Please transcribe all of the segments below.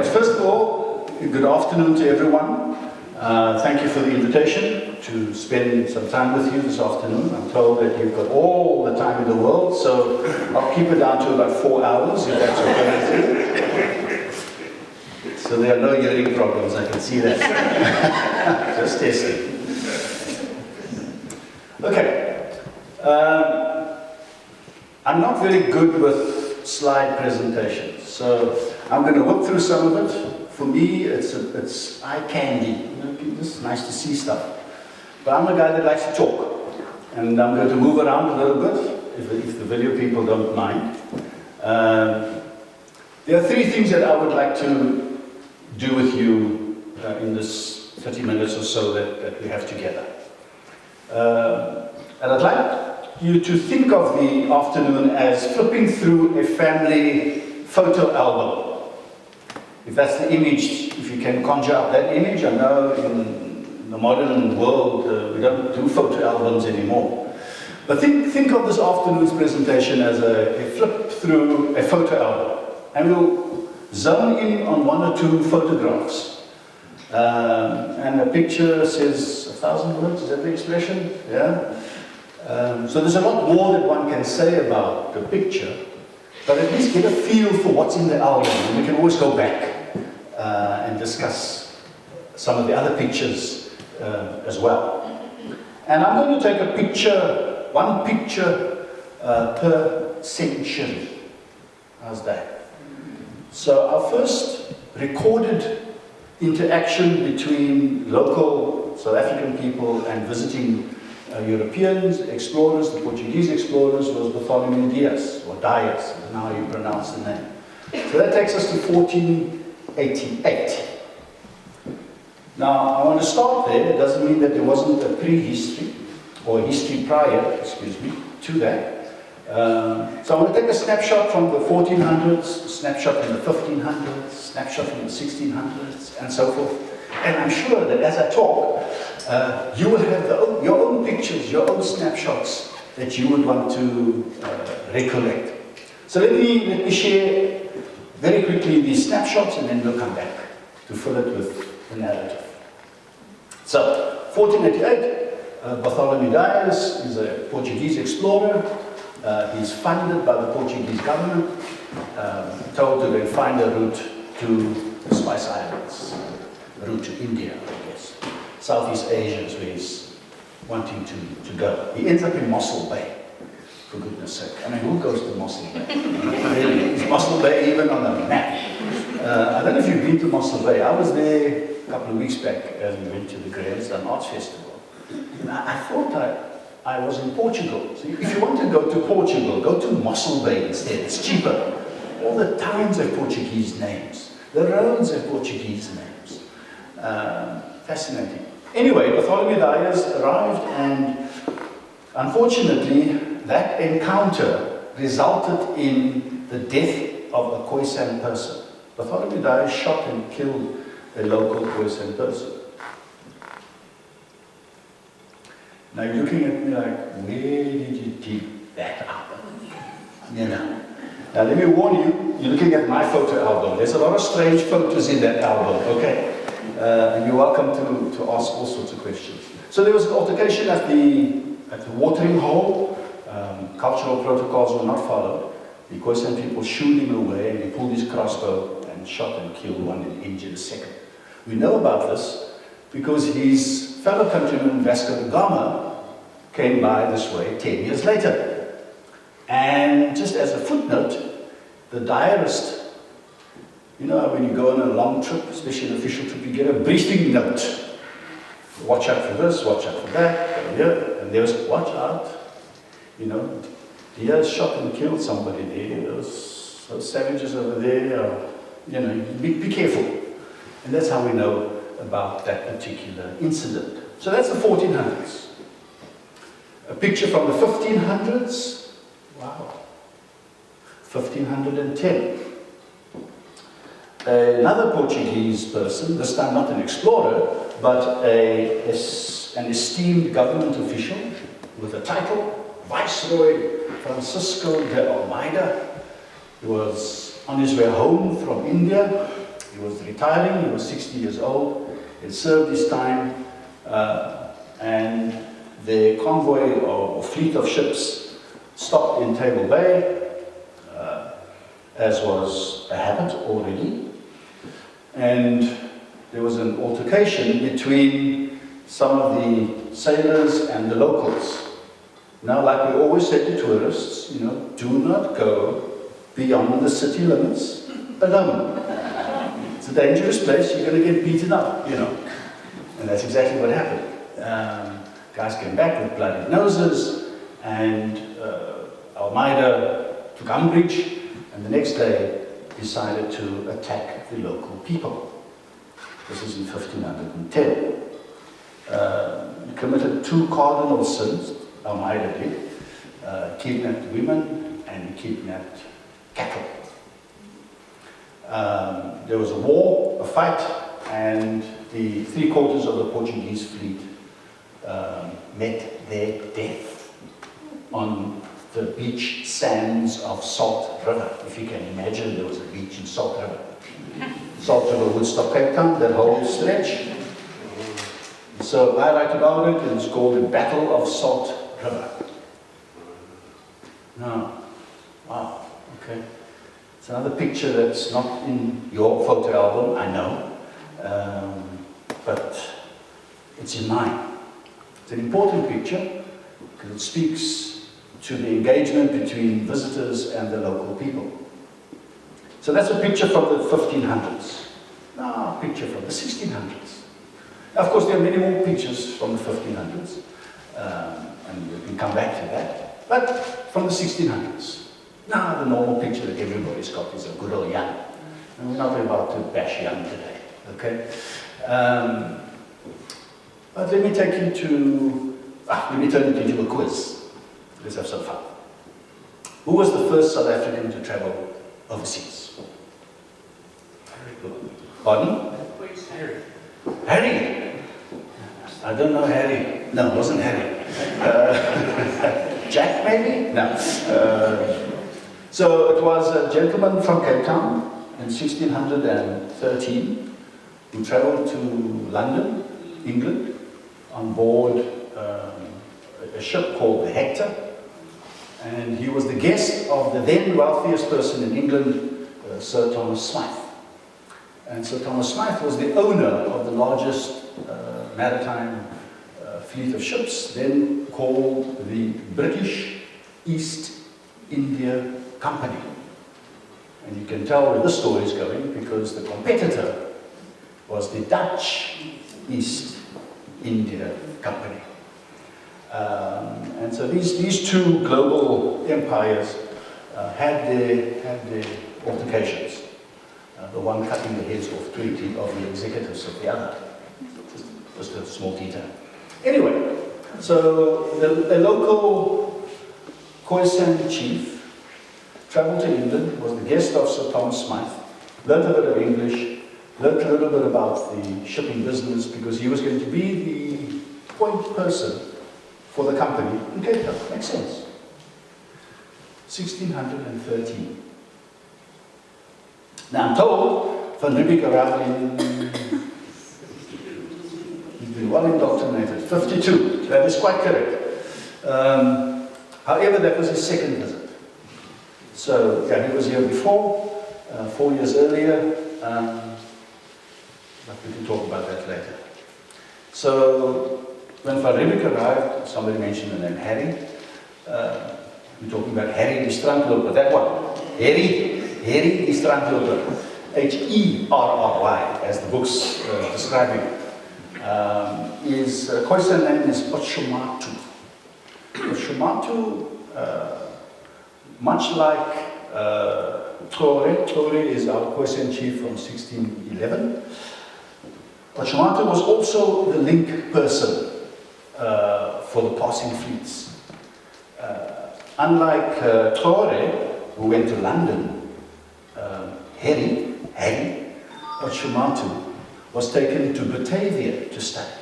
but first of all, good afternoon to everyone. Thank you for the invitation to spend some time with you this afternoon. I'm told that you've got all the time in the world, so I'll keep it down to about 4 hours, if that's okay with you. So there are no hearing problems, I can see that. Just testing. Okay. I'm not very good with slide presentations, so I'm going to look through some of it. For me, it's eye candy. You know, it's nice to see stuff. But I'm a guy that likes to talk. And I'm going to move around a little bit, if the video people don't mind. There are 3 things that I would like to do with you in this 30 minutes or so that we have together. And I'd like you to think of the afternoon as flipping through a family photo album. If that's the image, if you can conjure up that image. I know in the modern world we don't do photo albums anymore. But think of this afternoon's presentation as a flip through a photo album. And we'll zone in on 1 or 2 photographs. And a picture says 1,000 words, is that the expression? Yeah. So there's a lot more that one can say about the picture, but at least get a feel for what's in the album. And we can always go back and discuss some of the other pictures as well. And I'm going to take a picture, 1 picture per century. How's that? So our first recorded interaction between local South African people and visiting Europeans, explorers, the Portuguese explorers, was Bartholomew Dias, or Dias, is how you pronounce the name. So that takes us to 1488. Now, I want to start there. It doesn't mean that there wasn't a prehistory, or history prior, to that. So I want to take a snapshot from the 1400s, a snapshot from the 1500s, a snapshot from the 1600s, and so forth. And I'm sure that as I talk, you will have your own pictures, your own snapshots that you would want to recollect. So let me share very quickly these snapshots, and then we'll come back to fill it with the narrative. So, 1488, Bartholomew Dias is a Portuguese explorer. He's funded by the Portuguese government, told to then find a route to the Spice Islands, a route to India, I guess. Southeast Asia is where he's wanting to go. He ends up in Mossel Bay, for goodness sake. I mean, who goes to Mossel Bay? Really? Is Mossel Bay even on the map? I don't know if you've been to Mossel Bay. I was there a couple of weeks back as we went to the Grahamstown Arts Festival. And I thought I was in Portugal. So if you want to go to Portugal, go to Mossel Bay instead. It's cheaper. All the towns have Portuguese names. The roads have Portuguese names. Fascinating. Anyway, Bartholomew Dias arrived, and unfortunately, that encounter resulted in the death of a Khoisan person. Bartholomew Dias shot and killed a local Khoisan person. Now you're looking at me like, where did you dig that up? You know. Now let me warn you, you're looking at my photo album. There's a lot of strange photos in that album, okay? And you're welcome to ask all sorts of questions. So there was an altercation at the watering hole. Cultural protocols were not followed. The Khoisan people shooed him away, and he pulled his crossbow and shot and killed 1 and injured a second. We know about this because his fellow countryman Vasco da Gama came by this way 10 years later. And just as a footnote, the diarist, you know, when you go on a long trip, especially an official trip, you get a briefing note. Watch out for this, watch out for that, and there was, watch out, you know, Diaz shot and killed somebody there, those savages over there, you know, be careful. And that's how we know about that particular incident. So that's the 1400s. A picture from the 1500s, wow, 1510. Another Portuguese person, this time not an explorer, but an esteemed government official with a title, Viceroy Francisco de Almeida. He was on his way home from India, He was retiring, he was 60 years old, he had served his time, and the convoy or fleet of ships stopped in Table Bay, as was a habit already, and there was an altercation between some of the sailors and the locals. Now, like we always say to tourists, you know, do not go beyond the city limits alone. It's a dangerous place, you're going to get beaten up, you know. And that's exactly what happened. Guys came back with bloody noses, and Almeida took umbrage, and the next day decided to attack the local people. This is in 1510. He committed 2 cardinal sins, Almeida did. Kidnapped women and kidnapped cattle. There was a war, a fight, and the 3/4 of the Portuguese fleet met their death on the beach sands of Salt River. If you can imagine, there was a beach in Salt River. Salt River, Woodstock, Cape Town, that whole stretch. So I write about it, and it's called the Battle of Salt River. No. Wow, okay. It's another picture that's not in your photo album, I know, but it's in mine. It's an important picture because it speaks to the engagement between visitors and the local people. So that's a picture from the 1500s. Now, a picture from the 1600s. Now, of course, there are many more pictures from the 1500s, and we can come back to that. But from the 1600s. Now, the normal picture that everybody's got is a good old young. And we're not about to bash young today, okay? But let me take you to, let me turn it into a quiz. Let's have some fun. Who was the first South African to travel overseas? Pardon? Harry. Harry? I don't know Harry. No, it wasn't Harry. Jack, maybe? No. So it was a gentleman from Cape Town in 1613 who traveled to London, England, on board a ship called the Hector. And he was the guest of the then wealthiest person in England, Sir Thomas Smythe. And Sir Thomas Smythe was the owner of the largest maritime fleet of ships, then called the British East India Company. And you can tell where this story is going because the competitor was the Dutch East India Company. And so these two global empires had their altercations. The one cutting the heads off 20 of the executives of the other. Just a small detail. Anyway, so the local Khoisan chief traveled to England, was the guest of Sir Thomas Smythe, learned a bit of English, learned a little bit about the shipping business because he was going to be the point person for the company in Cape Town. Makes sense. 1613. Now I'm told Van Riebeeck arrived in, he's been well indoctrinated, 52. That is quite correct. However, that was his second visit. So, yeah, he was here before, 4 years earlier, but we can talk about that later. So, when Van Riebeeck arrived, somebody mentioned the name Harry. We're talking about Harry the Strandloper, that one. Harry the Strandloper. H-E-R-R-Y, as the book's describing. His Khoisan name is Otshomatu. Otshomatu, much like Tore is our Khoisan chief from 1611. Otshomatu was also the link person for the passing fleets. Unlike Tore, who went to London, Harry, Otshomatu, was taken to Batavia to study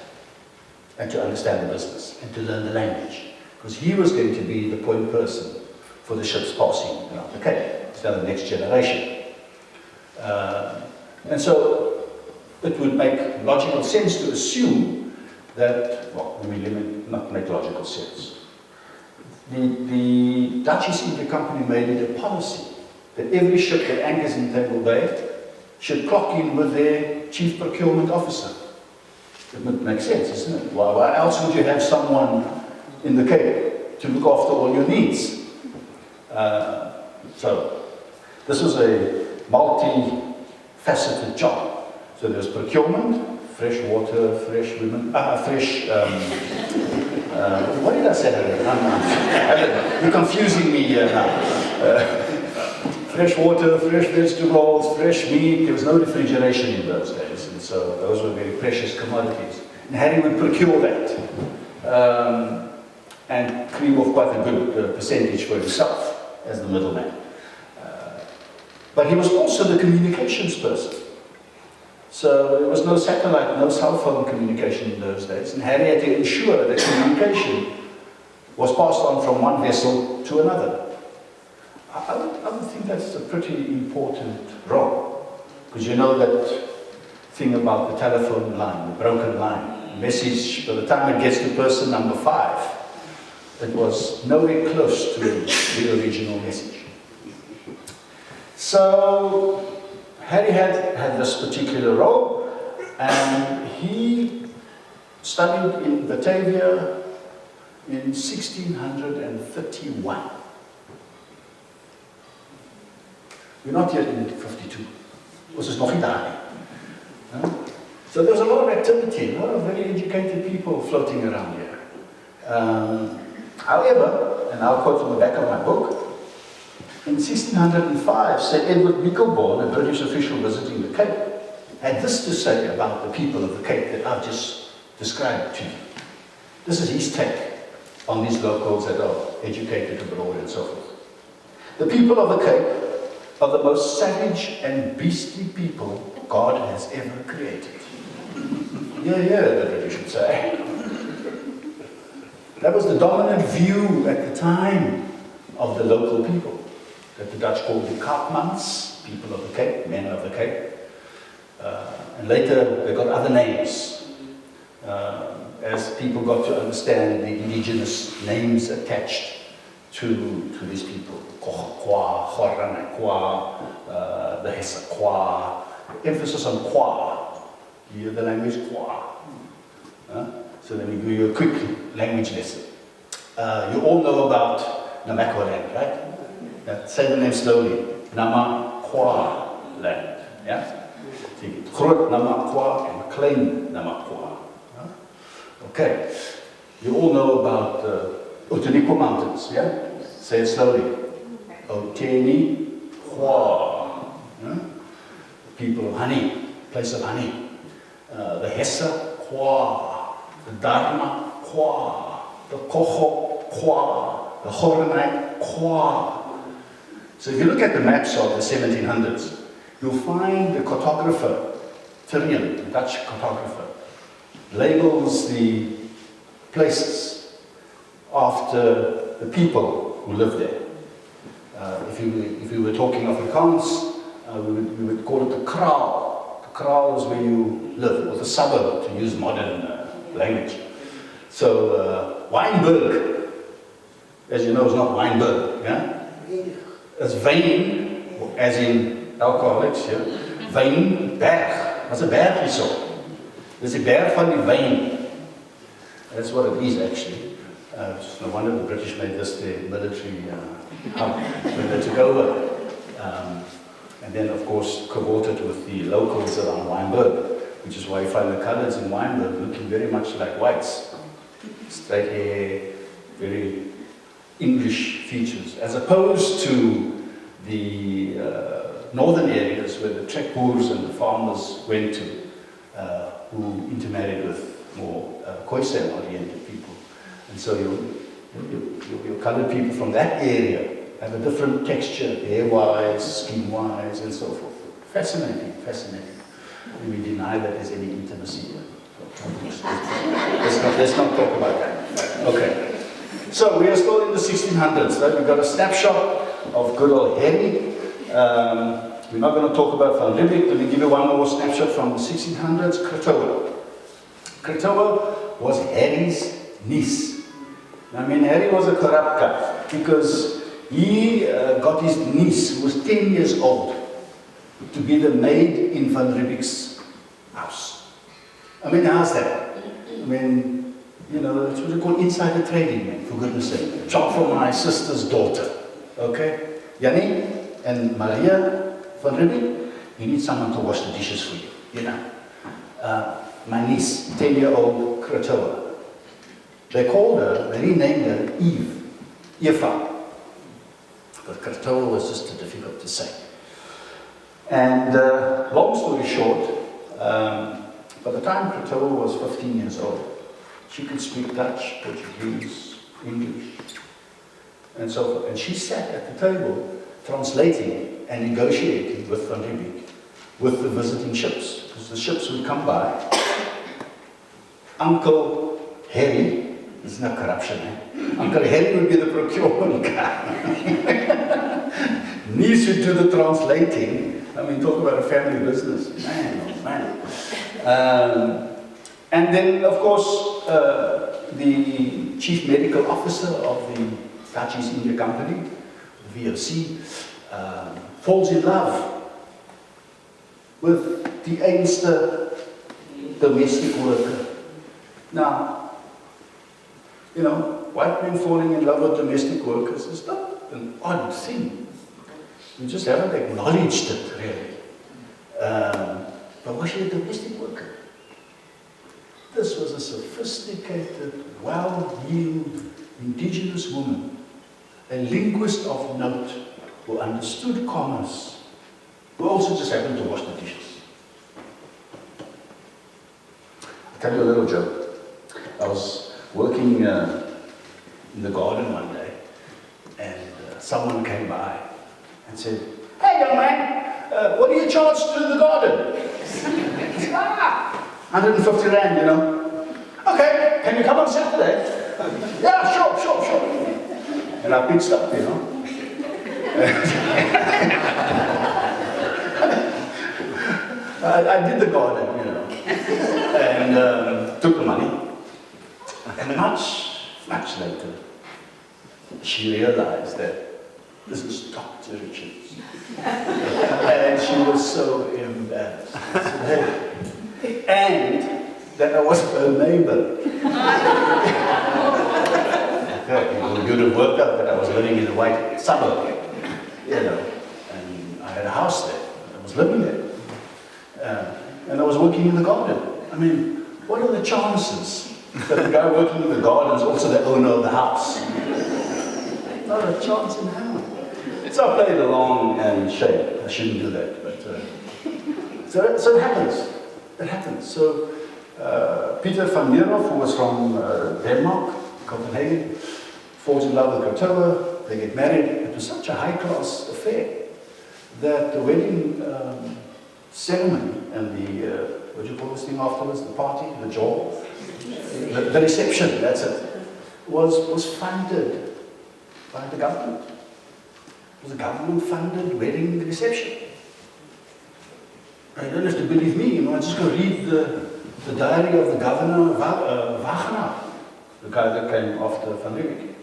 and to understand the business and to learn the language, because he was going to be the point person for the ships passing around the Cape. It's now the next generation. And so it would make logical sense to assume that, well, we not make logical sense. The Dutch East India Company made it a policy that every ship that anchors in Table Bay should clock in with their chief procurement officer. It would make sense, isn't it? Why else would you have someone in the Cape to look after all your needs? So this was a multi-faceted job. So there's procurement, fresh water, fresh women, what did I say earlier? You're confusing me here now. Fresh water, fresh vegetables, fresh meat. There was no refrigeration in those days, and so those were very precious commodities. And Harry would procure that and cream off quite a good percentage for himself as the middleman. But he was also the communications person. So there was no satellite, no cell phone communication in those days, and Harry had to ensure that communication was passed on from one vessel to another. I would think that's a pretty important role, because you know that thing about the telephone line, the broken line, message, by the time it gets to person number 5, it was nowhere close to the original message. So Harry had this particular role, and he studied in Batavia in 1631. We're not yet in 52. This is nog nie daar nie. So there's a lot of activity, a lot of very educated people floating around here. However, and I'll quote from the back of my book, in 1605, Sir Edward Michelborn, a British official visiting the Cape, had this to say about the people of the Cape that I've just described to you. This is his take on these locals that are educated abroad and so forth. The people of the Cape are the most savage and beastly people God has ever created. Yeah, the British would say. That was the dominant view at the time of the local people, that the Dutch called the Kaapmans, people of the Cape, men of the Cape. And later they got other names as people got to understand the indigenous names attached to these people. Kwa, Kwa, the Hessa Kwa, emphasis on Kwa. You hear the language Kwa. So let me give you a quick language lesson. You all know about Namakwa land, right? Say the name slowly. Namakwa land. Yeah? Groot Namakwa and klein Namakwa. Okay. You all know about Uteniko Mountains, yeah? Say it slowly. Oteni-kwa. People of honey, place of honey. The Hessa-kwa. The Dharma-kwa. The Kocho-kwa. The Horonite-kwa. So if you look at the maps of the 1700s, you'll find the cartographer, Tyrian, the Dutch cartographer, labels the places after the people who live there. If we were talking Afrikaans, we would call it the kraal. The kraal is where you live, or the suburb, to use modern language. So Wynberg, as you know, is not Wynberg. Yeah? It's wyn, as in alcoholics. Yeah? Wynberg. Wat is 'n berg hierso? Dis die berg van die wyn. That's what it is actually. No wonder the British made this their military hub when they took over. And then, of course, cavorted with the locals around Wynberg, which is why you find the colours in Wynberg looking very much like whites. Straight hair, very English features, as opposed to the northern areas where the trekboers and the farmers went to, who intermarried with more Khoisan-oriented people. And so your coloured people from that area have a different texture, hair-wise, skin-wise, and so forth. Fascinating, fascinating. And we deny that there's any intimacy here. Let's not talk about that. Okay. So we are still in the 1600s, right? We've got a snapshot of good old Harry. we're not going to talk about Van Riebeeck. Let me give you one more snapshot from the 1600s. Krotoa. Krotoa was Harry's niece. I mean, Harry was a corrupt guy because he got his niece, who was 10 years old, to be the maid in Van Riebeeck's house. I mean, how's that? I mean, you know, it's what we call insider trading, man, for goodness sake. Chop for my sister's daughter. Okay? Jannie and Maria Van Riebeeck, you need someone to wash the dishes for you, you know. My niece, 10-year-old Krotoa. They called her, they renamed her Eve, Eva. But Krotoa was just too difficult to say. And long story short, by the time Krotoa was 15 years old, she could speak Dutch, Portuguese, English, and so forth. And she sat at the table translating and negotiating with Van Riebeeck, with the visiting ships. Because the ships would come by. Uncle Harry, there's no corruption, eh? Uncle Harry would be the procurement guy. Niece would do the translating. I mean, talk about a family business. Man, oh man. And then, of course, the chief medical officer of the Dutch East India Company, the VOC, falls in love with the einste domestic worker. Now, you know, white men falling in love with domestic workers is not an odd thing. We just haven't acknowledged it, really. But was she a domestic worker? This was a sophisticated, well-heeled, indigenous woman, a linguist of note, who understood commerce, who also just happened to wash the dishes. I'll tell you a little joke. I was working in the garden one day, and someone came by and said, "Hey, young man, what do you charge to do the garden?" I said, 150 rand, you know. "Okay, can you come on Saturday?" "Yeah, sure. And I pitched up, you know. I did the garden, you know, and took the money. And much later, she realized that this is Dr. Richards. And she was so embarrassed. And that I was her neighbor. Okay, it would have worked out that I was living in a white suburb, you know, and I had a house there. I was living there. And I was working in the garden. I mean, what are the chances that the guy working in the garden is also the owner of the house? Not a chance in hell. So I played along and shame. I shouldn't do that, but so it happens. It happens. So Peter van Nierhoff, who was from Denmark, Copenhagen, falls in love with Krotoa. They get married. It was such a high-class affair that the wedding ceremony and the what do you call this thing afterwards? The party, the job, the reception. That's it. Was funded by the government. It was a government-funded wedding reception. I don't have to believe me. You know, I'm just going to read the diary of the governor, Wagner, the guy that came after Van Riebeeck.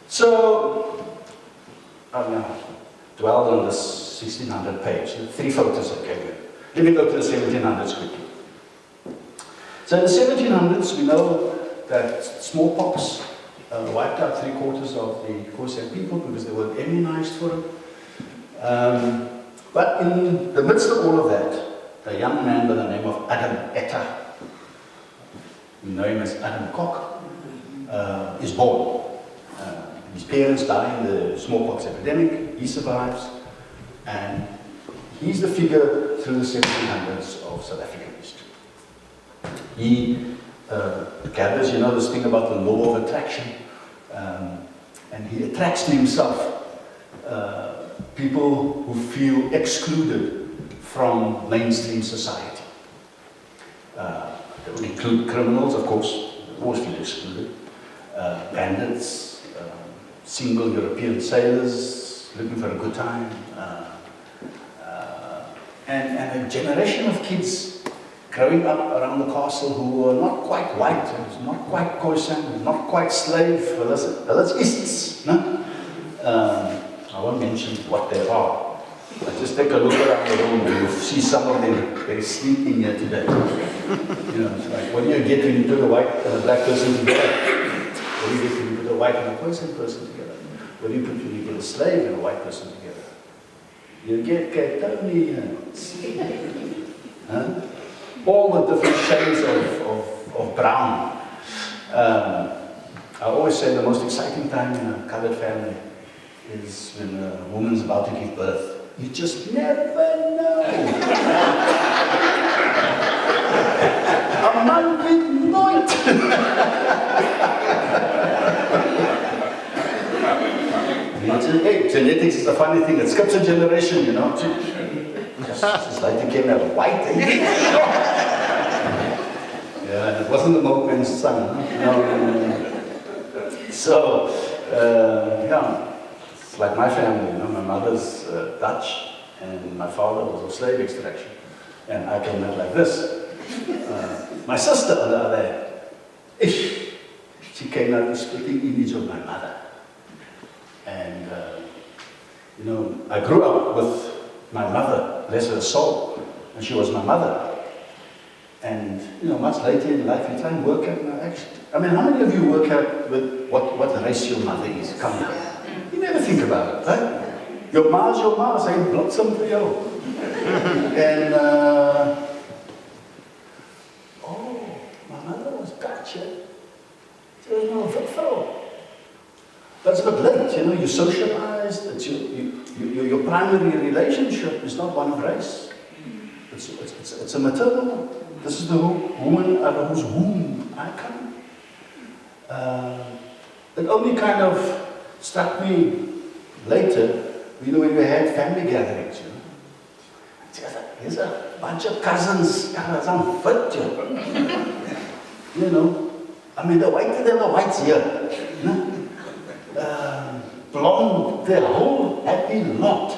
So, I've now dwelled on this 1600 page. 3 photos I gave you. Let me go to the 1700s quickly. So in the 1700s, we know that smallpox wiped out 3/4 of the Khoisan people because they were immunized for it. But in the midst of all of that, a young man by the name of Adam Etta, we know him as Adam Kok, is born. His parents die in the smallpox epidemic. He survives, and he's the figure through the 1700s of South African history. He gathers, you know, this thing about the law of attraction, and he attracts to himself people who feel excluded from mainstream society. That would include criminals, of course, always feel excluded, bandits, single European sailors looking for a good time, and a generation of kids growing up around the castle who were not quite white, not quite Khoisan, not quite slave, hulle is Easts. No? I won't mention what they are. But just take a look around the room and you'll see some of them very sleeping here today. You know, it's like, what do you get when you put a white and a black person together? What do you get when you put a white and a Khoisan person together? What do you put when you get a slave and a white person together? You get Catonians. Huh? All the different shades of brown. I always say the most exciting time in a colored family is when a woman's about to give birth. You just never know. A man with night. Hey, genetics is a funny thing. It skips a generation, you know. It's like they came out white. Yeah, it wasn't the milkman's son. No. So, yeah. Like my family, you know, my mother's Dutch and my father was of slave extraction. And I came out like this. My sister, on the other hand, she came out the splitting image of my mother. And, you know, I grew up with my mother, bless her soul, and she was my mother. And, you know, much later in life, you try and work out, I mean, how many of you work out with what race your mother is? Come on. You never think about it, right? Your ma's, hy bliksem vir jou. And, oh, my mother was Dutch. She was no fit vrou. That's a bit late, you know, you socialized, it's your primary relationship is not one of race. It's a maternal one. This is the woman out of whose womb I come. It only kind of struck me later, you know, when we had family gatherings, you know. There's a bunch of cousins, some fit, you know. I mean, the whiter than the whites here. You know? Blonde, their whole happy lot.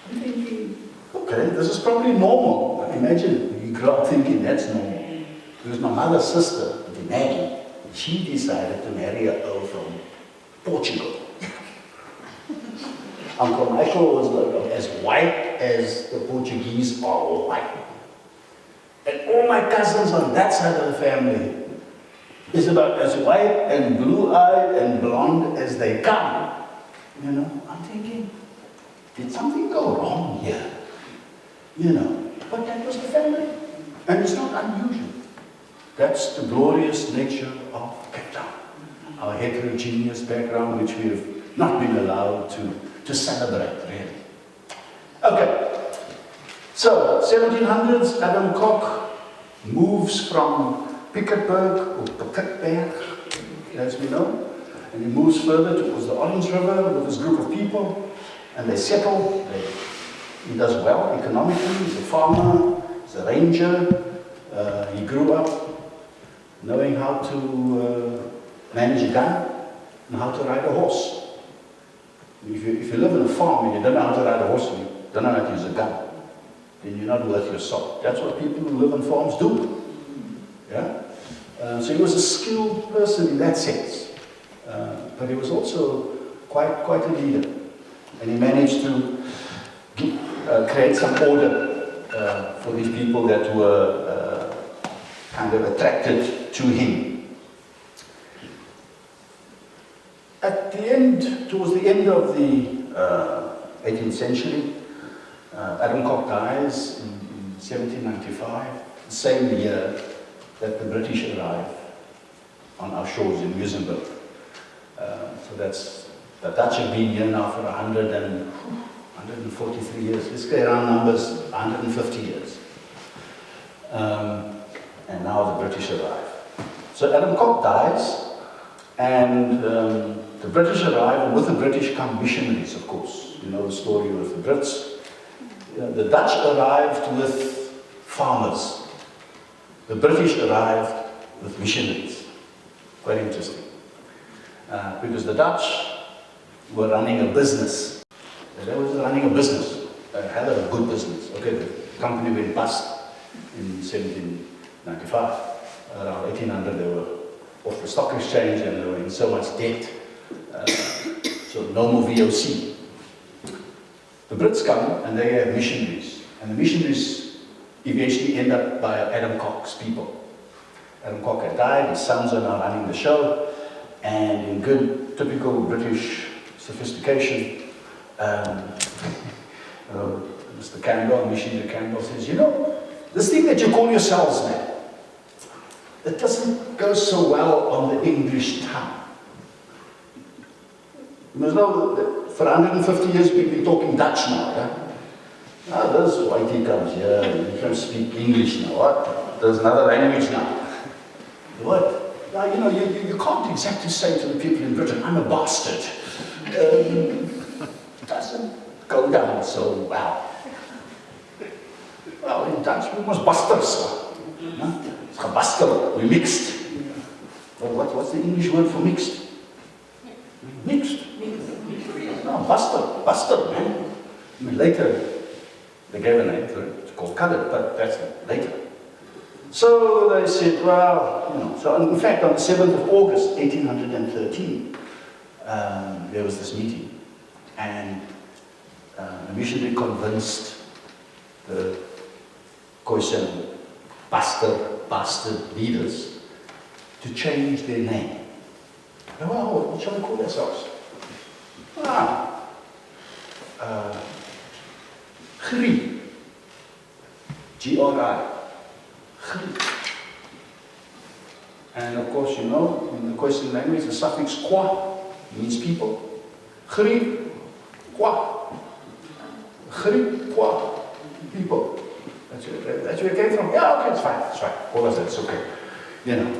I'm thinking, okay, this is probably normal. Imagine you grow up thinking that's normal. Because my mother's sister, Maggie, she decided to marry a girl from Portugal. Uncle Michael was like, as white as the Portuguese are white. And all my cousins on that side of the family is about as white and blue-eyed and blonde as they come. You know, I'm thinking, did something go wrong here? You know, but that was the family. And it's not unusual. That's the glorious nature of Cape Town. Our heterogeneous background, which we have not been allowed to celebrate, really. Okay, so 1700s, Adam Koch moves from Piketberg, or Piketberg, as we know, and he moves further towards the Orange River with this group of people, and they settle. He does well economically, he's a farmer, he's a ranger, he grew up knowing how to manage a gun and how to ride a horse. If you live in a farm and you don't know how to ride a horse and you don't know how to use a gun, then you're not worth your salt. That's what people who live in farms do. Yeah? So he was a skilled person in that sense. But he was also quite a leader. And he managed to create some order for these people that were kind of attracted to him. At the end, towards the end of the 18th century, Adam Koch dies in 1795, the same year that the British arrive on our shores in Muizenberg. So that's, the Dutch have been here now for 143 years. Let's get around numbers, 150 years. And now the British arrive. So Adam Koch dies, and the British arrive, and with the British come missionaries, of course. You know the story with the Brits. The Dutch arrived with farmers. The British arrived with missionaries. Quite interesting. Because the Dutch were running a business. They were running a business, a hell of a good business. Okay, company went bust in 1795. Around 1800 they were off the stock exchange and they were in so much debt. So no more VOC. The Brits come and they have missionaries. And the missionaries eventually end up by Adam Koch's people. Adam Koch had died, his sons are now running the show, and in good, typical British sophistication, Mr. Campbell, missionary Campbell says, you know, this thing that you call yourselves now, it doesn't go so well on the English tongue. There's no, for 150 years we've been talking Dutch now. Yeah? Now this whitey comes here, you can speak English now. What? There's another language now. What? Now, you know, you can't exactly say to the people in Britain, I'm a bastard. It doesn't go down so well. Well, in Dutch we must bastaards. It's gebaster, we mixed. Well, what's the English word for mixed? Mixed. No, bastard, man. I mean, later they gave a name for it. It's called coloured, but that's later. So they said, well, you know, so in fact on the 7th of August, 1813, there was this meeting, and the missionary convinced the Khoisan bastard leaders to change their name. Well, what shall we call ourselves? Gri. G-R-I. And of course, you know, in the Khoisan language, the suffix kwa means people. Gri, kwa. Gri, kwa, people. That's where it came from. Yeah, okay, it's fine, All of that's okay. You know.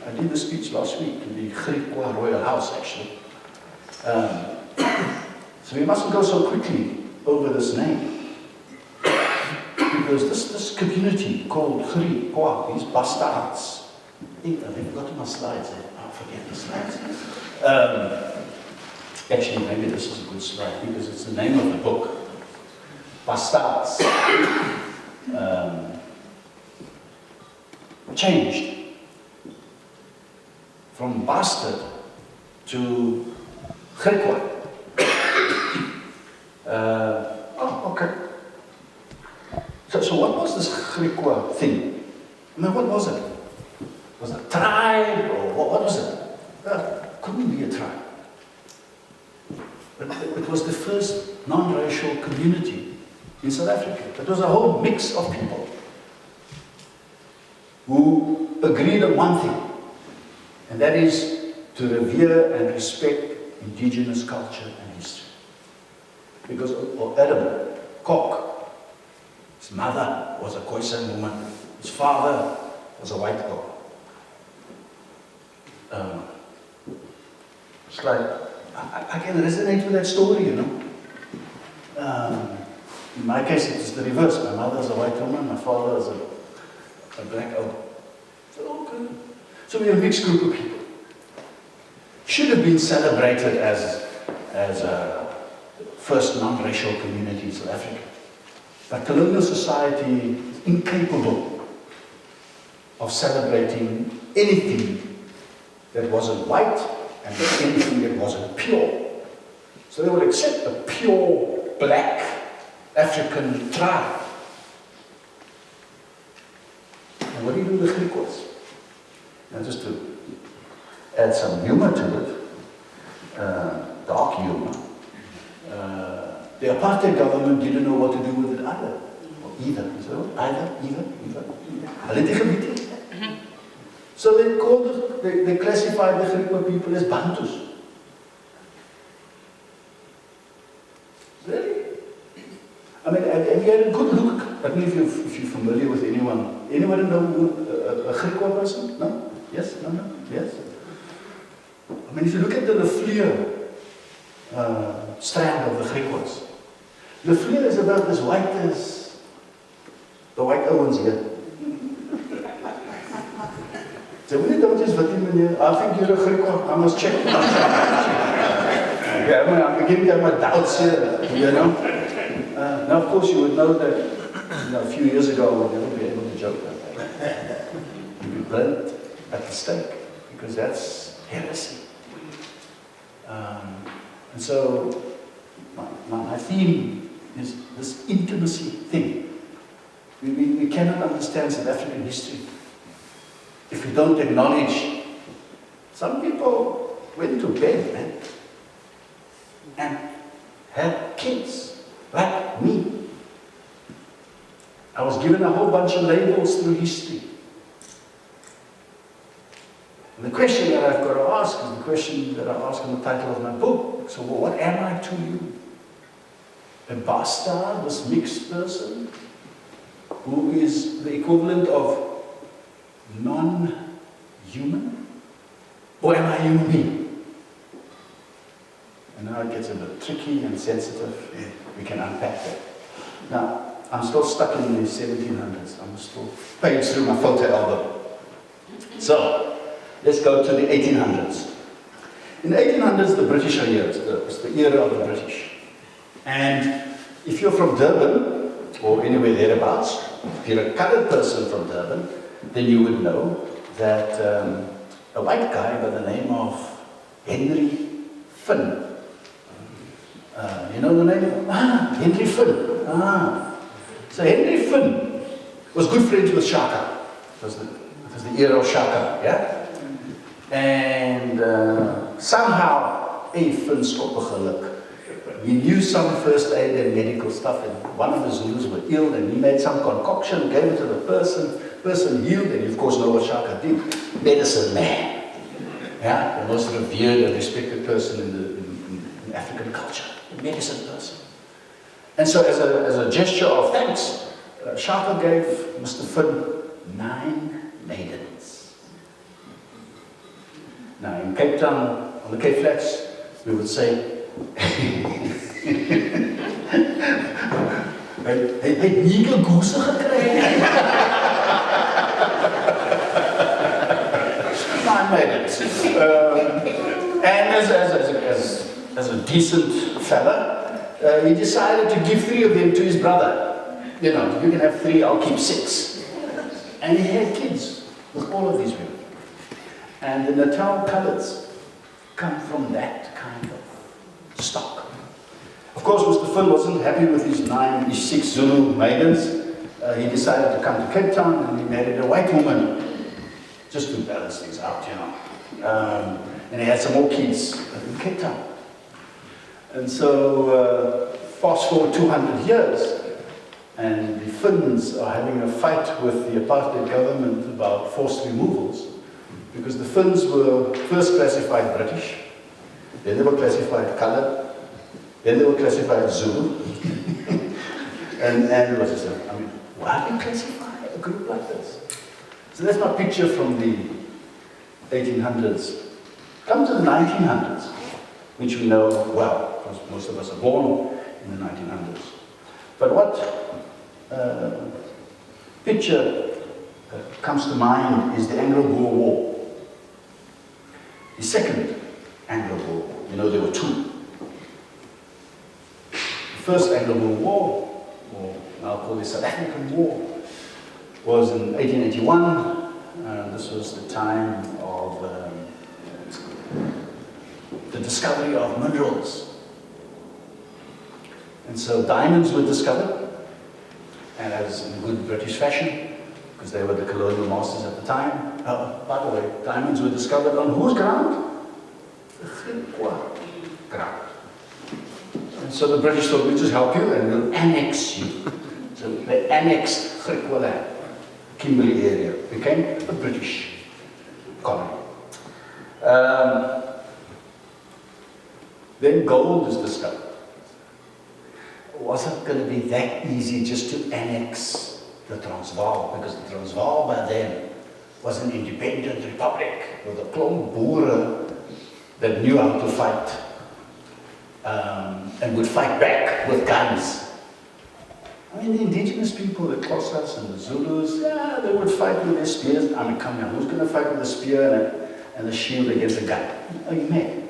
I did the speech last week in the Griekwa Royal House, actually. So we mustn't go so quickly over this name. Because this community called Griekwa, these Bastaards, I've got my slides there. I'll forget the slides. Actually, maybe this is a good slide because it's the name of the book. Bastaards. Changed from bastard to Griekwa. Okay. So what was this Griekwa thing? I mean, what was it? Was it a tribe or what was it? Couldn't be a tribe. But it was the first non-racial community in South Africa. It was a whole mix of people who agreed on one thing, and that is to revere and respect indigenous culture and history. Because Adam Koch, his mother was a Khoisan woman, his father was a white guy. It's like, I can resonate with that story, you know. In my case, it was the reverse. My mother was a white woman, my father was a black oak. Okay. So we're a mixed group of people. Should have been celebrated as a first non-racial community in South Africa. But colonial society is incapable of celebrating anything that wasn't white and anything that wasn't pure. So they would accept a pure black African tribe. And what do you do with the Griekwas? Now just to add some humor to it, dark humor, the apartheid government didn't know what to do with it either. Or either. So either. So they called it, they classified the Griekwa people as Bantus. Really? I mean, have you had a good look? I don't know if you're familiar with anyone. Anyone know a Griekwa person? No? Yes? No? Yes? I mean, if you look at the Lefleur strand of the Griekwas, Lefleur is about as white as the white Owens here. So when you don't just I think you're a Griekwa, I must check. Yeah, I'm beginning to have my doubts here, you know. Now, of course, you would know that a few years ago, I would never be able to joke like that. You'd be burnt at the stake, because that's heresy. And so, my theme is this intimacy thing. We cannot understand South African history if we don't acknowledge some people went to bed, man, and had kids like me. I was given a whole bunch of labels through history. And the question that I've got to ask is the question that I ask in the title of my book. So, well, what am I to you? A bastard, this mixed person, who is the equivalent of non-human? Or am I a human being? And now it gets a bit tricky and sensitive. We can unpack that. Now, I'm still stuck in the 1700s. I'm still page through my photo album. So, let's go to the 1800s. In the 1800s, the British are here. It's the era of the British. And if you're from Durban, or anywhere thereabouts, if you're a colored person from Durban, then you would know that a white guy by the name of Henry Finn. You know the name? Henry Finn. So Henry Finn was good friends with Shaka. It was the era of Shaka, yeah? And somehow, Finn stopped geluk. He knew some first aid and medical stuff, and one of the Zulus were ill, and he made some concoction, gave it to the person healed, and you of course know what Shaka did. Medicine man. Yeah? The most revered and respected person in African culture. Medicine person. And so as a gesture of thanks, Shaka gave Mr. Finn 9 maidens. Now in Cape Town, on the Cape Flats, we would say, hy het nie goose gekry. 9 maidens. And as a decent fella, he decided to give 3 of them to his brother. You know, you can have 3, I'll keep 6. And he had kids with all of these women. And the Natal colours come from that kind of stock. Of course, Mr. Finn wasn't happy with his 6 Zulu maidens. He decided to come to Cape Town, and he married a white woman, just to balance things out, you know. And he had some more kids in Cape Town. And so, fast forward 200 years, and the Finns are having a fight with the apartheid government about forced removals, because the Finns were first classified British, then they were classified coloured, then they were classified Zulu, and it was just, I mean, why do you classify a group like this? So that's my picture from the 1800s. Come to the 1900s, which we know well, because most of us are born in the 1900s. But what picture comes to mind is the Anglo-Boer War. The second Anglo-Boer War. You know, there were 2. The first Anglo-Boer War, or I'll call it South African War, was in 1881. This was the time of the discovery of minerals. And so diamonds were discovered, and as in good British fashion, because they were the colonial masters at the time. By the way, diamonds were discovered on whose ground? The Griqua ground. And so the British thought, we'll just help you and we'll annex you. So they annexed Griqua land, Kimberley area, became a British colony. Then gold is discovered. Was it going to be that easy just to annex the Transvaal? Because the Transvaal by then was an independent republic with a klomp boere that knew how to fight and would fight back with guns. I mean, the indigenous people, the Xhosas and the Zulus, yeah, they would fight with their spears. I mean, come here, who's going to fight with a spear and a shield against a gun? Are you mad?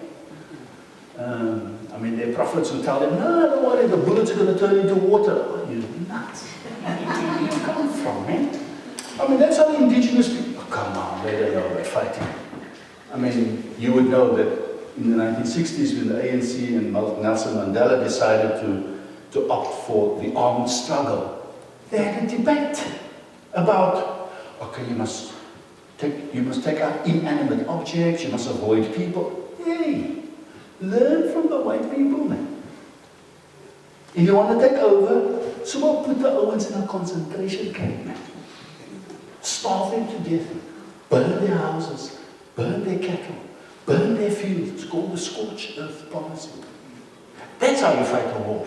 I mean, their prophets would tell them, no, don't worry, the bullets are going to turn into water. Oh, you're nuts. Where do you come from, man? I mean, that's how the indigenous people, oh, come on, they don't know about fighting. I mean, you would know that in the 1960s when the ANC and Nelson Mandela decided to opt for the armed struggle, they had a debate about, okay, you must take out inanimate objects, you must avoid people. Hey, learn from the white people, man. If you want to take over, so we'll put the Owens in a concentration camp, man. Starve them to death, burn their houses, burn their cattle, burn their fields. It's called the scorched earth policy. That's how you fight a war.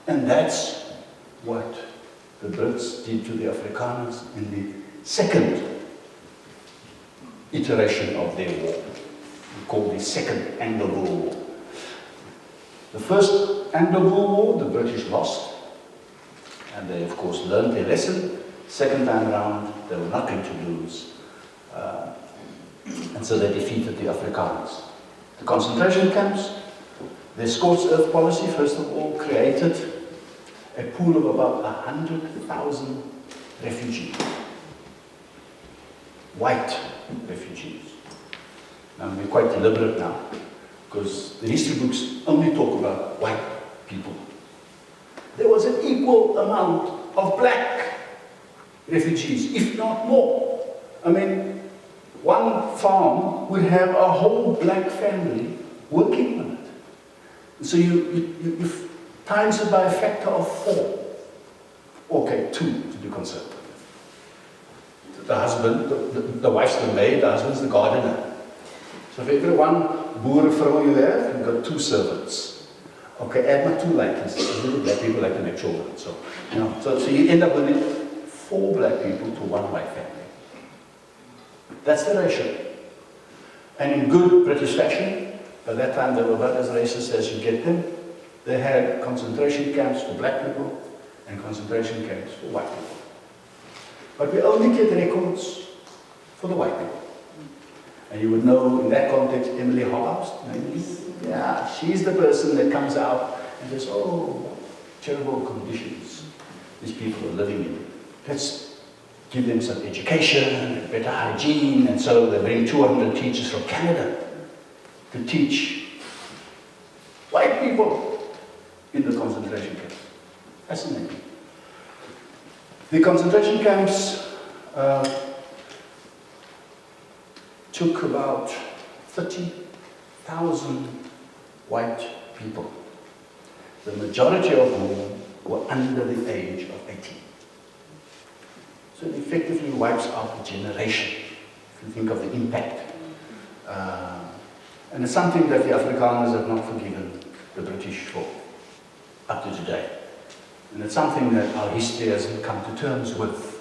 And that's what the Brits did to the Afrikaners in the second iteration of their war. We call the Second Anglo-Boer War. The first Anglo-Boer War, the British lost, and they of course learned their lesson. Second time round, they were not going to lose. And so they defeated the Afrikaners. The concentration camps, their scorched earth policy, first of all, created a pool of about 100,000 refugees. White refugees. Now, we're quite deliberate now, because the history books only talk about white people. There was an equal amount of black refugees, if not more. I mean, one farm would have a whole black family working on it. So you times it by a factor of 4. Okay, 2 to be conservative. The husband, the wife's the maid, the husband's the gardener. So for every one boerenvrou you have, you've got 2 servants. Okay, add my 2 likeness. Black people like to make children. So, so you end up with 4 black people to 1 white family. That's the ratio. And in good British fashion, by that time they were about as racist as you get them. They had concentration camps for black people and concentration camps for white people. But we only get records for the white people. And you would know in that context Emily Hobhouse, maybe. Yeah, she's the person that comes out and says, oh, terrible conditions these people are living in. Let's give them some education, better hygiene, and so they bring 200 teachers from Canada to teach white people in the concentration camps. Fascinating. The concentration camps took about 30,000 white people, the majority of whom were under the age of 18. So it effectively wipes out a generation, if you think of the impact. And it's something that the Afrikaners have not forgiven the British for, up to today. And it's something that our history hasn't come to terms with,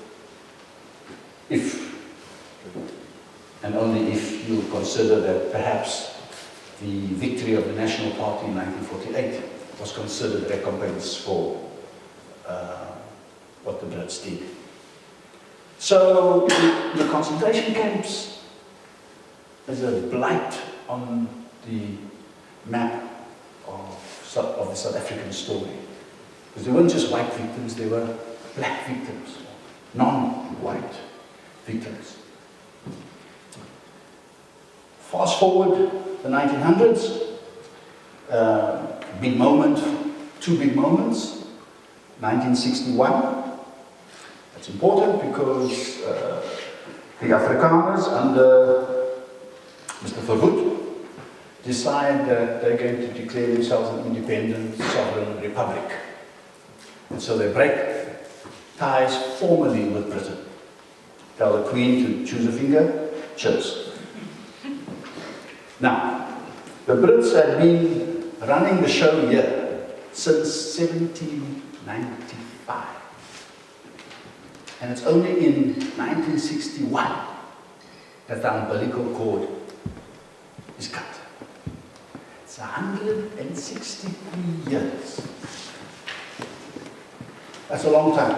if, and only if you consider that perhaps the victory of the National Party in 1948 was considered recompense for what the Brits did. So the concentration camps is a blight on the map of the South African story. Because they weren't just white victims, they were black victims, non-white victims. Fast forward the 1900s, big moment, 2 big moments. 1961, that's important because the Afrikaners under Mr. Verwoerd decide that they're going to declare themselves an independent, sovereign republic. And so they break ties formally with Britain. Tell the Queen to choose a finger, chose. Now, the Brits had been running the show here since 1795. And it's only in 1961 that the umbilical cord is cut. It's 163 years. That's a long time.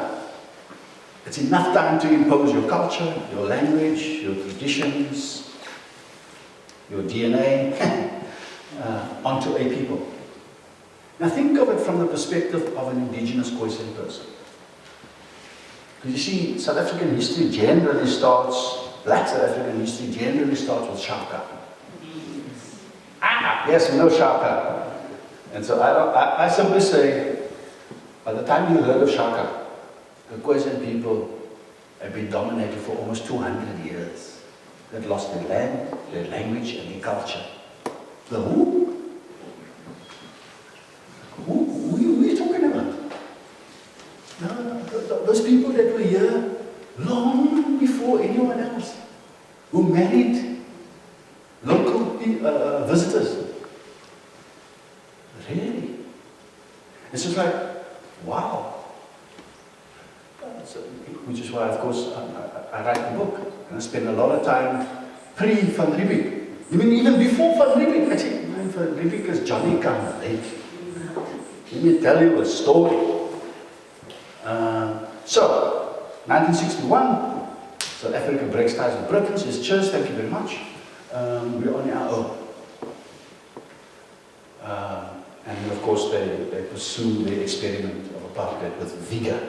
It's enough time to impose your culture, your language, your traditions, your DNA onto a people. Now think of it from the perspective of an indigenous Khoisan person. Because you see, South African history generally starts, black South African history generally starts with Shaka. Yes, we know Shaka. And so I simply say, by the time you heard of Shaka, the Khoisan people have been dominated for almost 200 years. They've lost their land, their language, and their culture. The who? Who are you talking about? No, those people that were here long before anyone else, who married local visitors. Really? It's just like, wow. So, which is why, of course, I write the book. And I spend a lot of time pre-Van Riebeeck. You mean even before Van Riebeeck? I think Van Riebeeck is Johnny come late. Let me tell you a story. So, 1961, South Africa breaks ties with Britain, says, cheers, thank you very much. We're on our own. And then, of course, they pursue the experiment of apartheid with vigor.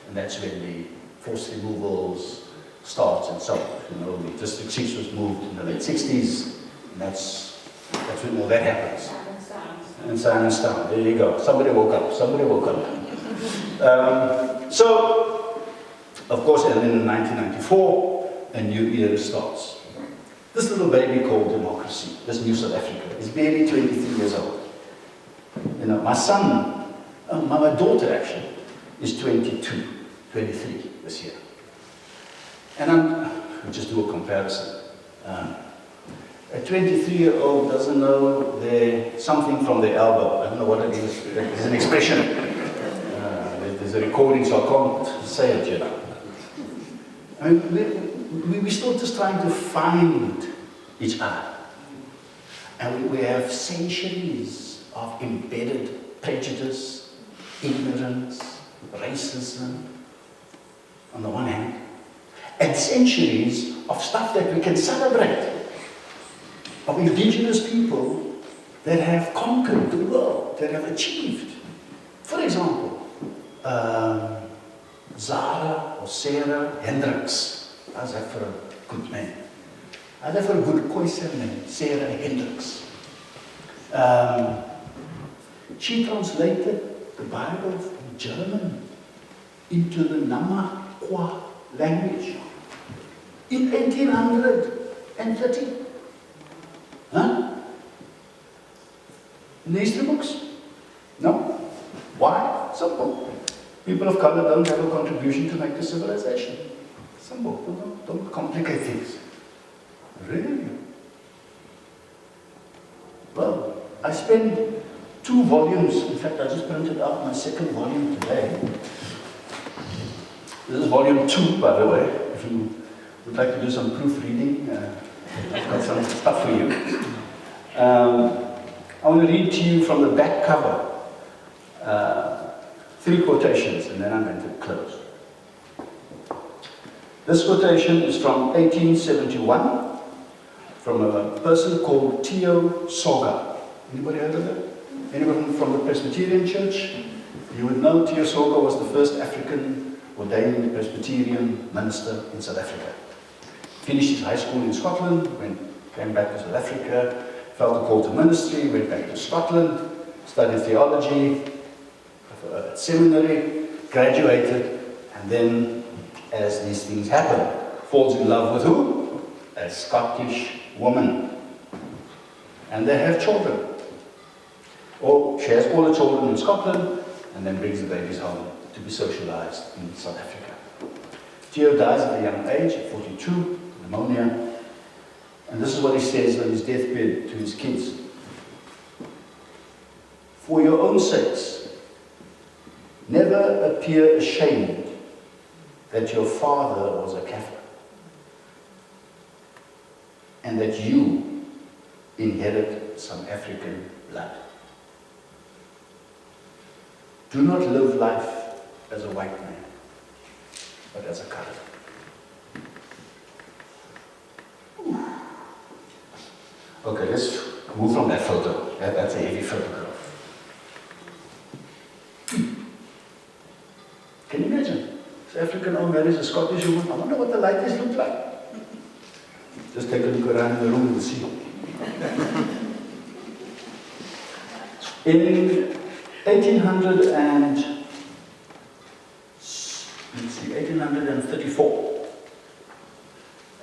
And that's when the forced removals starts and so on. You know, the District 6 was moved in the late 60s, and that's when all that happens. And Silence Town, there you go. Somebody woke up, somebody woke up. So, of course, and then in 1994, a new era starts. This little baby called democracy, this new South Africa, is barely 23 years old. You know, my son, my daughter actually, is 22, 23 this year. And we'll just do a comparison. A 23-year-old doesn't know something from their elbow. I don't know what it is. It's an expression. There's a recording, so I can't say it yet. I mean, we're still just trying to find each other. And we have centuries of embedded prejudice, ignorance, racism, on the one hand, and centuries of stuff that we can celebrate, of indigenous people that have conquered the world, that have achieved. For example, Zara or Sarah Hendricks. How's that for a good name? How's that for a good Khoisan name? Sarah Hendricks. She translated the Bible from German into the Namakwa language in 1830. Huh? In the history books? No? Why? Simple. People of color don't have a contribution to make to civilization. Simple. Don't complicate things. Really? Well, I spent 2 volumes. In fact, I just printed out my 2nd volume today. This is volume 2, by the way. If you would like to do some proofreading, I've got some stuff for you. I want to read to you from the back cover 3 quotations, and then I'm going to close. This quotation is from 1871, from a person called Tio Soga. Anybody heard of that? Anyone from the Presbyterian Church? You would know Tio Soga was the first African ordained Presbyterian minister in South Africa. Finished his high school in Scotland, came back to South Africa, felt a call to ministry, went back to Scotland, studied theology at seminary, graduated, and then, as these things happen, falls in love with who? A Scottish woman. And they have children. Or she has all the children in Scotland, and then brings the babies home to be socialized in South Africa. Theo dies at a young age, at 42, pneumonia. And this is what he says on his deathbed to his kids. For your own sakes, never appear ashamed that your father was a Kaffir and that you inherit some African blood. Do not live life as a white man, but as a colored. Okay, let's move from that photo. That's a heavy photograph. Can you imagine? South African old marries a Scottish woman. I wonder what the ladies look like. Just take a look around the room and see. In 1834,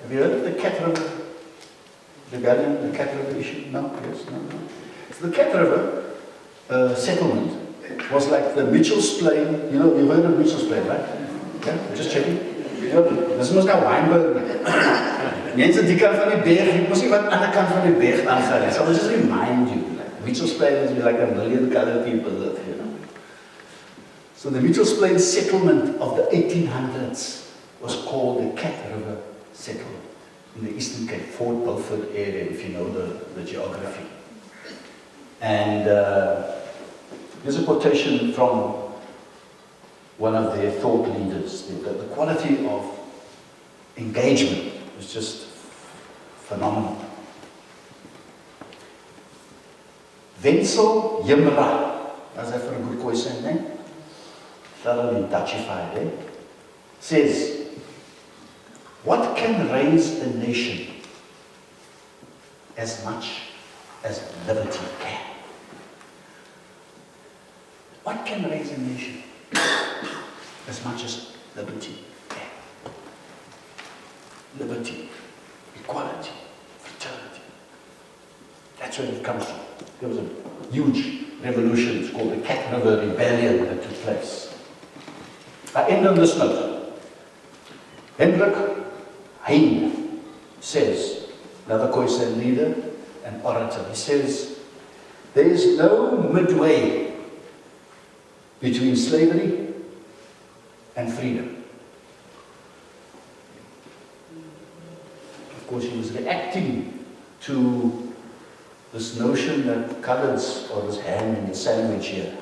have you heard of the Cat River rebellion, the Cat River issue? No? Yes? No? So the Cat River settlement was like the Mitchell's Plain. You know, you've heard of Mitchell's Plain, right? Yeah, just checking. Dis mos nou Wynberg. Mense die kant van die berg, jy mos nie wat aan die ander kant van die berg aangaan. So I'll just remind you, like Mitchell's Plain is like 1 million colored people live, you know. So the Mitchell's Plain settlement of the 1800s was called the Cat River settlement in the Eastern Cape, Fort Beaufort area, if you know the geography. And here's a quotation from one of their thought leaders. The quality of engagement was just phenomenal. Wenzel Jimra, as I for a good question, thoroughly Dutchified, says, what can raise a nation as much as liberty can? What can raise a nation as much as liberty can? Liberty, equality, fraternity. That's where it comes from. There was a huge revolution, it's called the Cat River Rebellion, that took place. I end on this note. Hendrik Heine says, another Khoisan leader and orator, he says, there is no midway between slavery and freedom. Of course, he was reacting to this notion that colours are this ham in the sandwich here.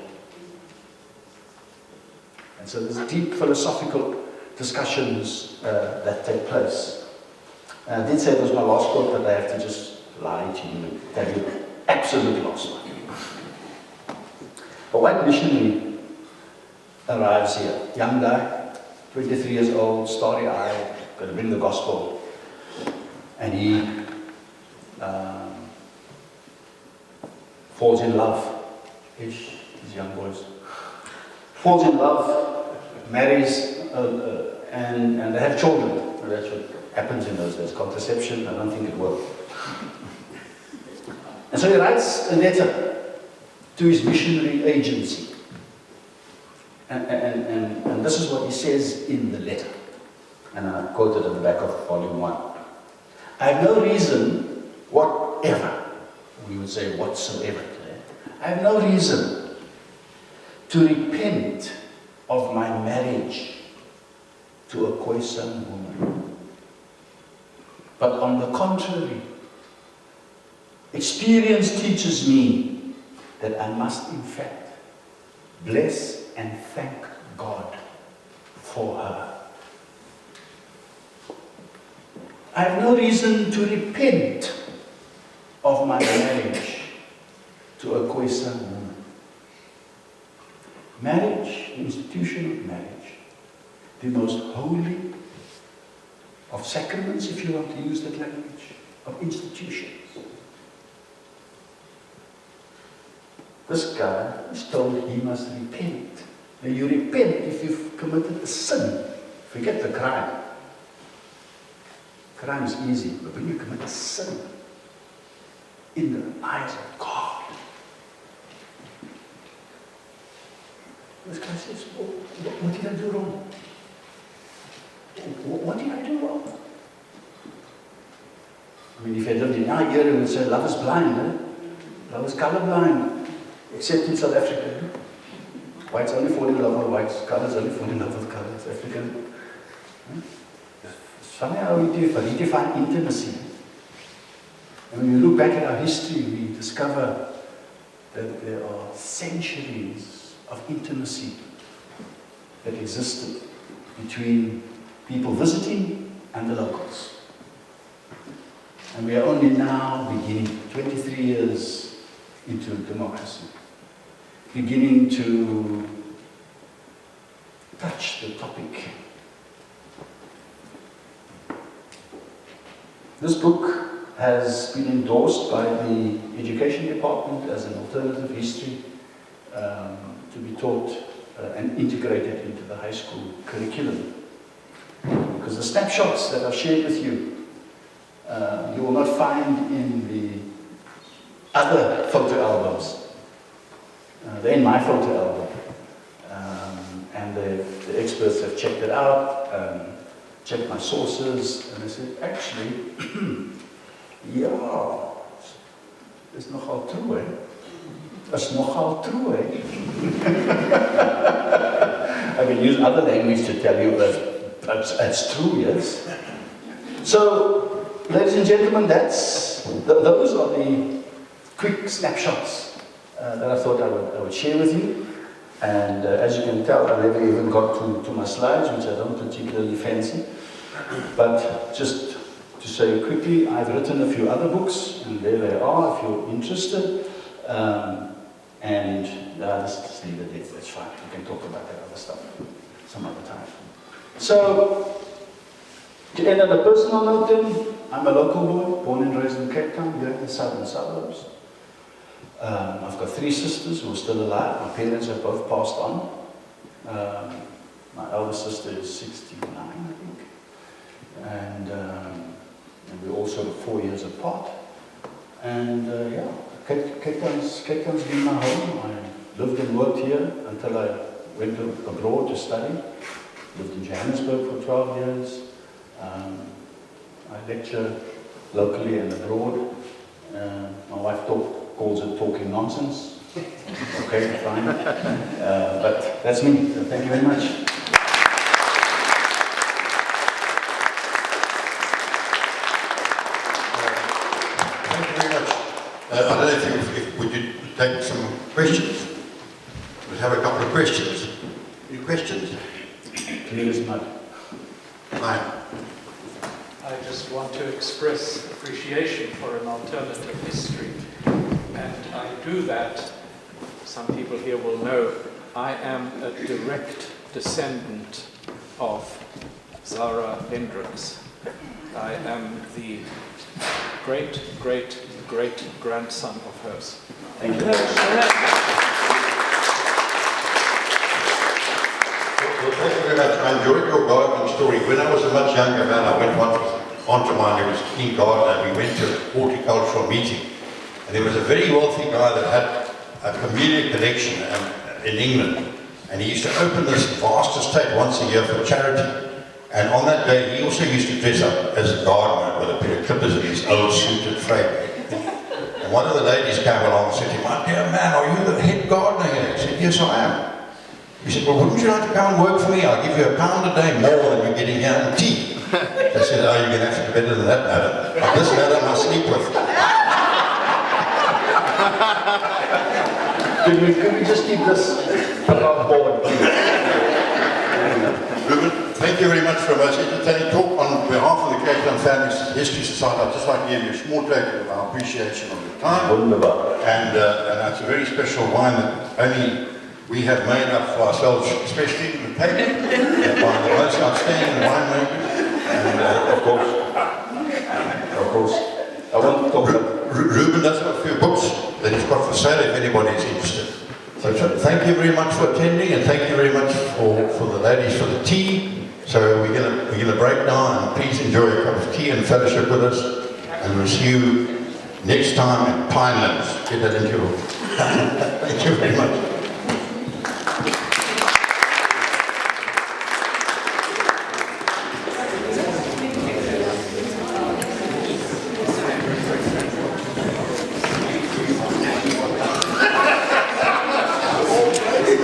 And so there's deep philosophical discussions that take place. And I did say it was my last quote, but I have to just lie to you and tell you the absolute last one. A white missionary arrives here, young guy, 23 years old, starry-eyed, going to bring the gospel. And he falls in love. These young boys. Falls in love, marries, and they have children. That's what happens in those days. Contraception, I don't think it worked. And so he writes a letter to his missionary agency. And this is what he says in the letter. And I quote it at the back of volume 1. I have no reason whatever, we would say whatsoever today, I have no reason to repent of my marriage to a Khoisan woman. But on the contrary, experience teaches me that I must in fact bless and thank God for her. I have no reason to repent of my marriage to a Khoisan woman. Marriage, the institution of marriage, the most holy of sacraments, if you want to use that language, of institutions. This guy is told he must repent. Now you repent if you've committed a sin. Forget the crime. Crime is easy, but when you commit a sin in the eyes of God, this guy says, what did I do wrong? What did I do wrong? I mean, if I lived in our era, we would say, love is blind, love is colorblind, except in South Africa. Whites only fall in love with whites, colors only fall in love with colors. African. It's funny how we redefine intimacy. And when we look back at our history, we discover that there are centuries of intimacy that existed between people visiting and the locals. And we are only now beginning, 23 years into democracy, beginning to touch the topic. This book has been endorsed by the Education Department as an alternative history to be taught and integrated into the high school curriculum. Because the snapshots that I've shared with you, you will not find in the other photo albums. They're in my photo album. And the experts have checked it out, checked my sources, and they said, actually, ja, is nogal true, hè? Is nogal true, hè? I can use other language to tell you that it's true, yes. So, ladies and gentlemen, those are the quick snapshots that I thought I would share with you. And as you can tell, I never even got to my slides, which I don't particularly fancy. But just to say quickly, I've written a few other books, and there they are if you're interested. Let's just leave it there, that's fine. We can talk about that other stuff some other time. So, to end on a personal note then, I'm a local boy, born and raised in Cape Town, here in the southern suburbs. I've got 3 sisters who are still alive. My parents have both passed on. My eldest sister is 69, I think. And we're all sort of 4 years apart. And yeah, Cape Town's been my home. I lived and worked here until I went abroad to study. Lived in Johannesburg for 12 years. I lecture locally and abroad. My wife calls it talking nonsense. Okay, fine. But that's me. So thank you very much. Thank you very much. I don't know if would you take some questions? We'll have a couple of questions. Any questions? Clear as mud. Fine. I just want to express appreciation for an alternative history. And I do that, some people here will know, I am a direct descendant of Zara Hendricks. I am the great-great-great-grandson of hers. Thank you. Well, thank you very much. I enjoyed your gardening story. When I was a much younger man, I went once with an aunt of mine who was a keen gardener. We went to a horticultural meeting. And there was a very wealthy guy that had a camellia collection in England. And he used to open this vast estate once a year for charity. And on that day, he also used to dress up as a gardener with a pair of clippers in his old suited frame. And one of the ladies came along and said to him, "My dear man, are you the head gardener here?" He said, "Yes, I am." He said, "Well, wouldn't you like to come and work for me? I'll give you £1 a day more than you're getting here in tea." I said, "Oh, you're going to have to do better than that, madam. But this madam I sleep with." Could we just keep this above board, please? Ruben, thank you very much for a most entertaining talk. On behalf of the Cape Town Family History Society, I'd just like to give you a small token of our appreciation of your time. Wunderbar. And it's a very special wine that only we have made up for ourselves, especially in the Cape, by the most outstanding winemakers. And Of course. I want to talk about... Ruben does have a few books that he's got for sale if anybody is interested. So thank you very much for attending, and thank you very much for the ladies for the tea. So we're gonna break down, and please enjoy a cup of tea and fellowship with us. And we'll see you next time in Pinelands. Get that into your... Thank you very much.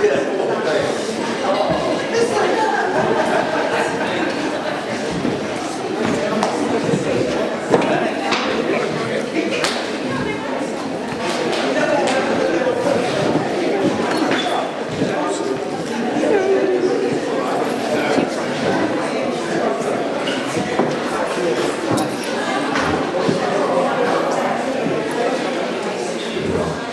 Yeah.